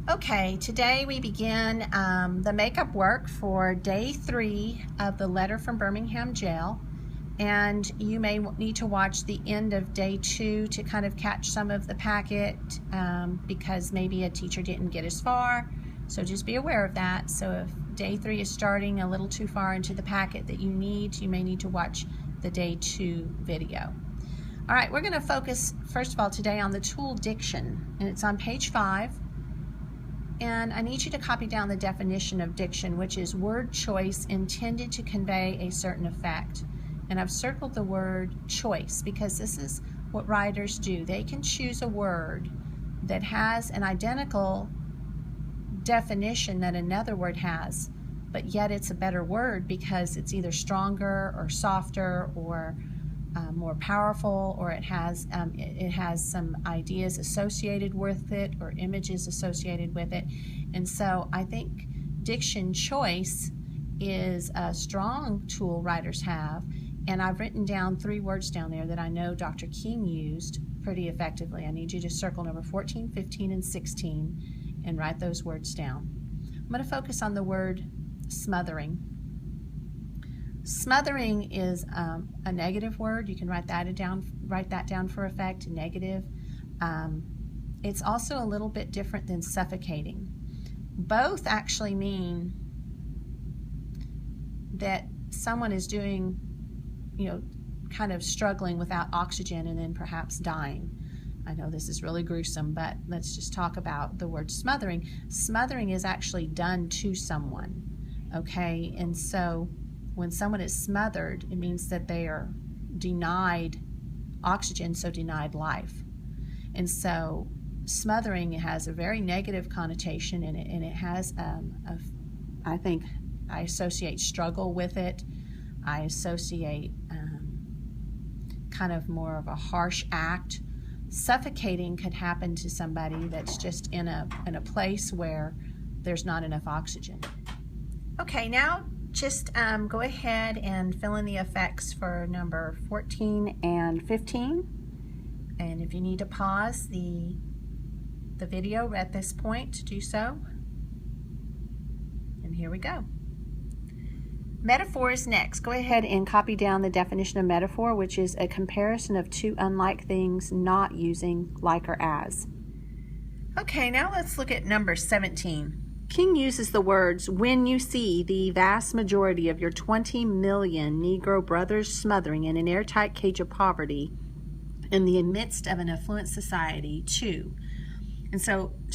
Okay, today we begin the makeup work for day 3 of the letter from Birmingham jail, and you may need to watch the end of day 2 to kind of catch some of the packet because maybe a teacher didn't get as far, so just be aware of that. So if day 3 is starting a little too far into the packet that you may need to watch the day 2 video. All right, we're going to focus first of all today on the tool diction, and it's on page 5. And I need you to copy down the definition of diction, which is word choice intended to convey a certain effect. And I've circled the word choice because this is what writers do. They can choose a word that has an identical definition that another word has, but yet it's a better word because it's either stronger or softer or more powerful, or it has some ideas associated with it or images associated with it. And so I think diction choice is a strong tool writers have, and I've written down 3 words down there that I know Dr. King used pretty effectively. I need you to circle number 14, 15, and 16 and write those words down. I'm going to focus on the word smothering. Smothering is a negative word. You can write that down for effect, negative. It's also a little bit different than suffocating. Both actually mean that someone is doing, kind of struggling without oxygen and then perhaps dying. I know this is really gruesome, but let's just talk about the word smothering. Smothering is actually done to someone, okay? And so when someone is smothered, it means that they are denied oxygen, so denied life. And so smothering has a very negative connotation in it, and it has, I think, I associate struggle with it. I associate kind of more of a harsh act. Suffocating could happen to somebody that's just in a place where there's not enough oxygen. Okay, now just go ahead and fill in the effects for number 14 and 15. And if you need to pause the video at this point, to do so. And here we go. Metaphor is next. Go ahead and copy down the definition of metaphor, which is a comparison of two unlike things not using like or as. Okay, now let's look at number 17. King uses the words, when you see the vast majority of your 20 million Negro brothers smothering in an airtight cage of poverty in the midst of an affluent society, to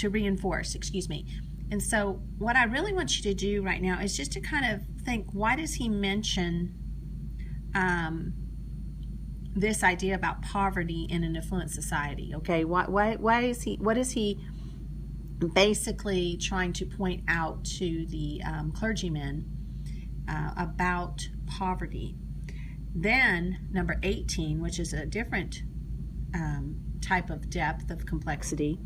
reinforce. And so what I really want you to do right now is just to kind of think, why does he mention this idea about poverty in an affluent society? Okay, what is he basically trying to point out to the clergymen about poverty? Then number 18, which is a different type of depth of complexity,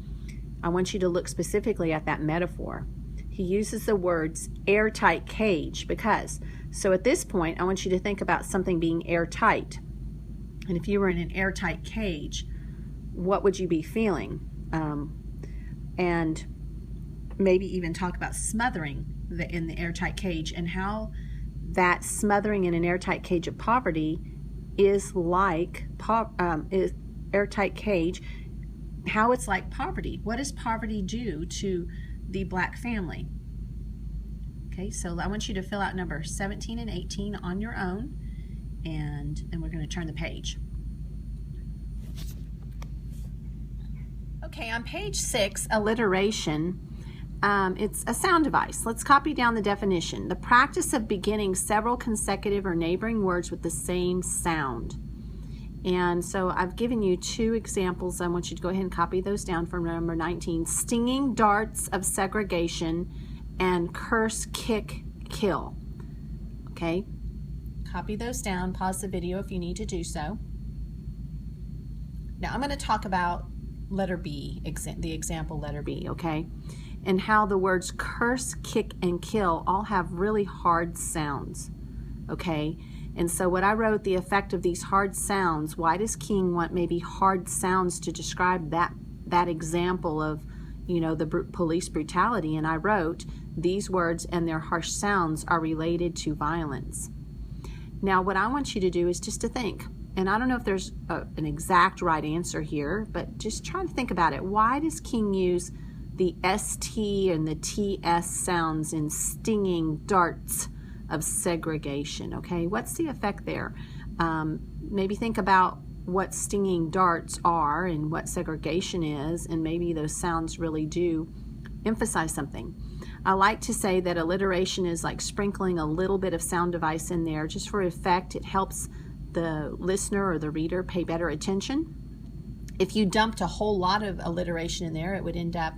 I want you to look specifically at that metaphor. He uses the words airtight cage because, so at this point I want you to think about something being airtight. And if you were in an airtight cage, what would you be feeling? And maybe even talk about smothering in the airtight cage, and how that smothering in an airtight cage of poverty is like airtight cage, how it's like poverty. What does poverty do to the black family? Okay, so I want you to fill out number 17 and 18 on your own, and we're going to turn the page. Okay, on page 6, alliteration, it's a sound device. Let's copy down the definition. The practice of beginning several consecutive or neighboring words with the same sound. And so I've given you 2 examples. I want you to go ahead and copy those down from number 19. Stinging darts of segregation and curse, kick, kill. Okay, copy those down. Pause the video if you need to do so. Now I'm going to talk about letter B, the example letter B, okay? And how the words curse, kick, and kill all have really hard sounds, okay? And so what I wrote, the effect of these hard sounds, why does King want maybe hard sounds to describe that example of the police brutality, and I wrote, these words and their harsh sounds are related to violence. Now, what I want you to do is just to think, and I don't know if there's an exact right answer here, but just try to think about it. Why does King use the ST and the TS sounds in stinging darts of segregation? Okay, what's the effect there? Maybe think about what stinging darts are and what segregation is, and maybe those sounds really do emphasize something. I like to say that alliteration is like sprinkling a little bit of sound device in there just for effect. It helps the listener or the reader pay better attention. If you dumped a whole lot of alliteration in there, it would end up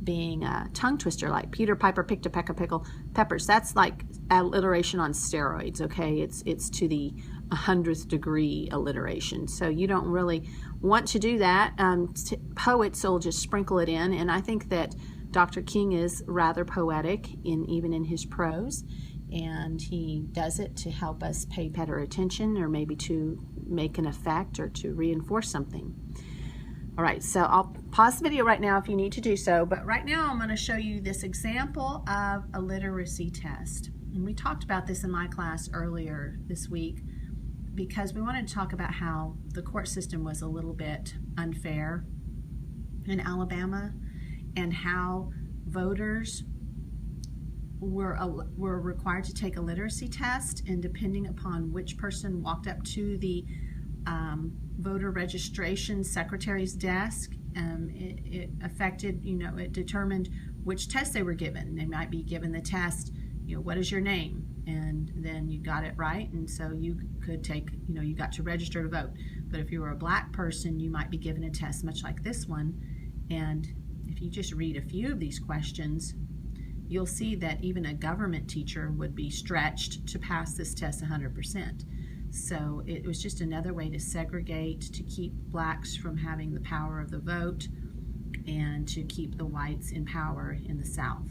being a tongue twister, like Peter Piper picked a peck of pickled peppers. That's like alliteration on steroids, okay? It's to the 100th degree alliteration. So you don't really want to do that. Poets will just sprinkle it in, and I think that Dr. King is rather poetic even in his prose, and he does it to help us pay better attention, or maybe to make an effect or to reinforce something. All right, so I'll pause the video right now if you need to do so, but right now I'm going to show you this example of a literacy test. And we talked about this in my class earlier this week because we wanted to talk about how the court system was a little bit unfair in Alabama, and how voters were required to take a literacy test, and depending upon which person walked up to the voter registration secretary's desk, it affected, it determined which test they were given. They might be given the test, what is your name? And then you got it right, and so you could take, you got to register to vote. But if you were a black person, you might be given a test much like this one, and if you just read a few of these questions, you'll see that even a government teacher would be stretched to pass this test 100%. So it was just another way to segregate, to keep blacks from having the power of the vote, and to keep the whites in power in the South.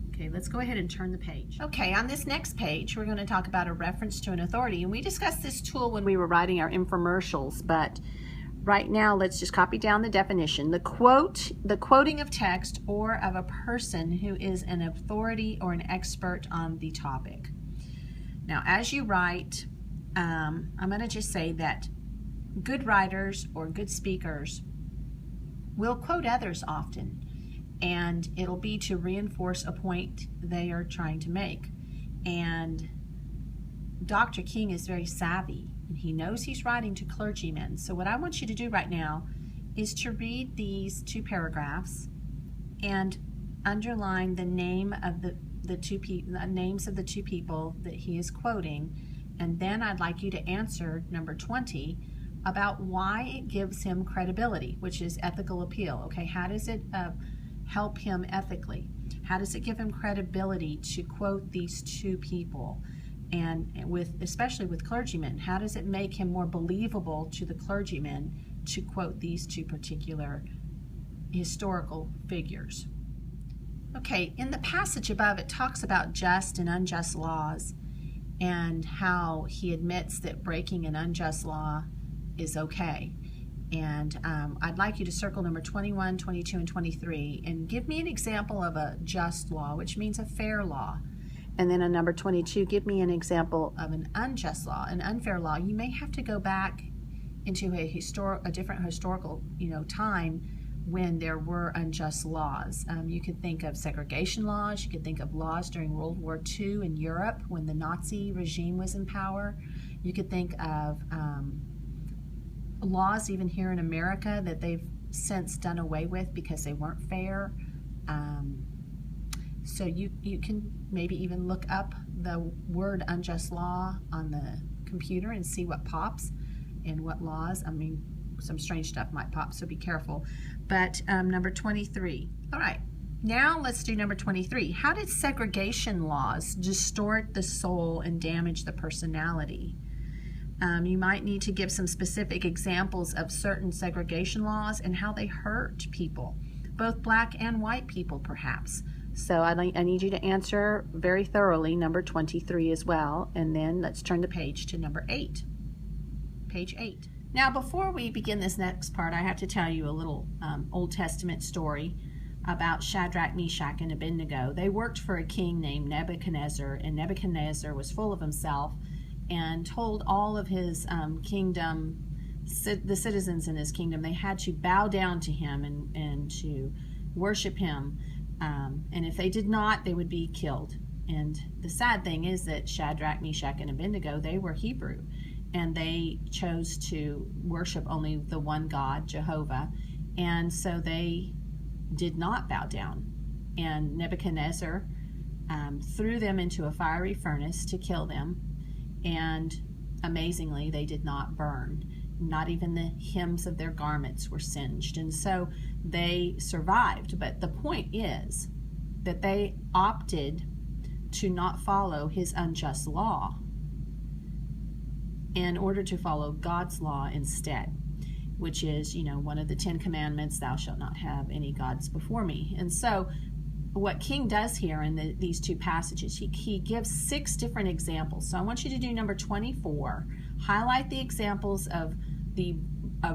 Okay, let's go ahead and turn the page. Okay, on this next page, we're going to talk about a reference to an authority. And we discussed this tool when we were writing our infomercials, but right now, let's just copy down the definition. The quoting of text or of a person who is an authority or an expert on the topic. Now, as you write, I'm going to just say that good writers or good speakers will quote others often, and it'll be to reinforce a point they are trying to make. And Dr. King is very savvy, and he knows he's writing to clergymen. So what I want you to do right now is to read these two paragraphs and underline the name of the names of the two people that he is quoting, and then I'd like you to answer number 20 about why it gives him credibility, which is ethical appeal. Okay, how does it help him ethically? How does it give him credibility to quote these two people? And especially with clergymen, how does it make him more believable to the clergymen to quote these two particular historical figures? Okay, in the passage above, it talks about just and unjust laws and how he admits that breaking an unjust law is okay. And I'd like you to circle number 21, 22, and 23 and give me an example of a just law, which means a fair law. And then on number 22, give me an example of an unjust law, an unfair law. You may have to go back into a different historical, time when there were unjust laws. You could think of segregation laws. You could think of laws during World War II in Europe when the Nazi regime was in power. You could think of laws even here in America that they've since done away with because they weren't fair. So you can maybe even look up the word unjust law on the computer and see what pops and what laws. I mean, some strange stuff might pop, so be careful. But number 23. All right, now let's do number 23. How did segregation laws distort the soul and damage the personality? You might need to give some specific examples of certain segregation laws and how they hurt people, both black and white people perhaps. So I need you to answer very thoroughly number 23 as well, and then let's turn the page to number 8. Page 8. Now before we begin this next part, I have to tell you a little Old Testament story. about Shadrach, Meshach, and Abednego. They worked for a king named Nebuchadnezzar, and Nebuchadnezzar was full of himself and told all of his kingdom, the citizens in his kingdom, they had to bow down to him and to worship him. And if they did not, they would be killed. And the sad thing is that Shadrach, Meshach, and Abednego, they were Hebrew, and they chose to worship only the one God, Jehovah, and so they did not bow down. And Nebuchadnezzar threw them into a fiery furnace to kill them, and amazingly, they did not burn. Not even the hems of their garments were singed, and so they survived. But the point is that they opted to not follow his unjust law in order to follow God's law instead, which is, one of the 10 commandments, thou shalt not have any gods before me. And so what King does here in these two passages, he gives 6 different examples. So I want you to do number 24, highlight the examples of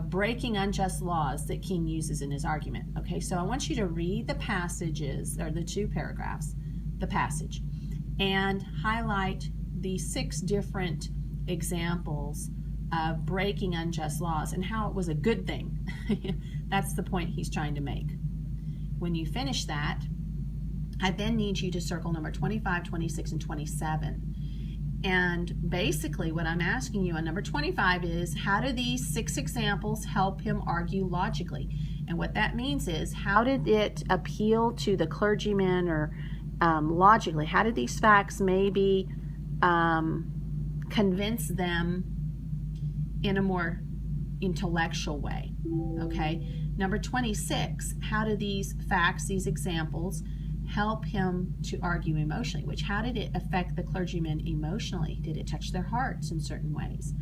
breaking unjust laws that King uses in his argument. Okay, so I want you to read the passages, or the 2 paragraphs, the passage, and highlight the 6 different examples of breaking unjust laws and how it was a good thing. That's the point he's trying to make. When you finish that, I then need you to circle number 25, 26, and 27. And basically what I'm asking you on number 25 is, how do these 6 examples help him argue logically? And what that means is, how did it appeal to the clergyman, or logically, how did these facts maybe convince them in a more intellectual way? Okay. Number 26, how do these facts, these examples, help him to argue emotionally? How did it affect the clergyman emotionally? Did it touch their hearts in certain ways?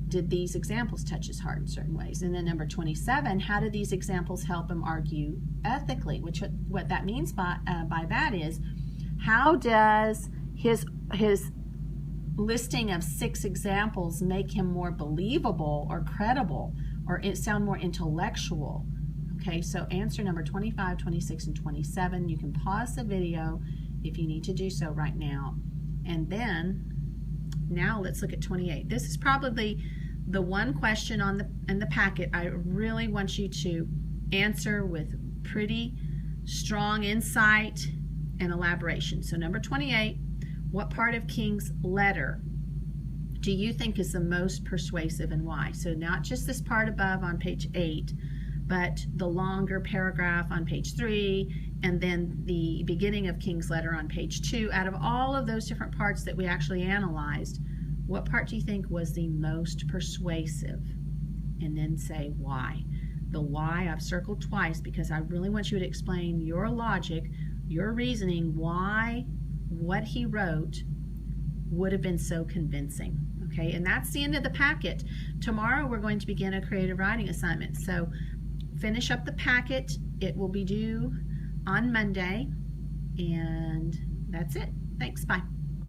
Did these examples touch his heart in certain ways? And then number 27, how do these examples help him argue ethically? What that means by that is, how does his listing of 6 examples make him more believable or credible, or it sound more intellectual? Okay, so answer number 25, 26, and 27. You can pause the video if you need to do so right now. And then, now let's look at 28. This is probably the one question in the packet I really want you to answer with pretty strong insight and elaboration. So number 28, what part of King's letter do you think is the most persuasive, and why? So not just this part above on page 8, but the longer paragraph on page 3, and then the beginning of King's letter on page 2. Out of all of those different parts that we actually analyzed, what part do you think was the most persuasive? And then say why. The why I've circled twice, because I really want you to explain your logic, your reasoning, why what he wrote would have been so convincing. Okay, and that's the end of the packet. Tomorrow we're going to begin a creative writing assignment. So finish up the packet. It will be due on Monday, and that's it. Thanks, bye.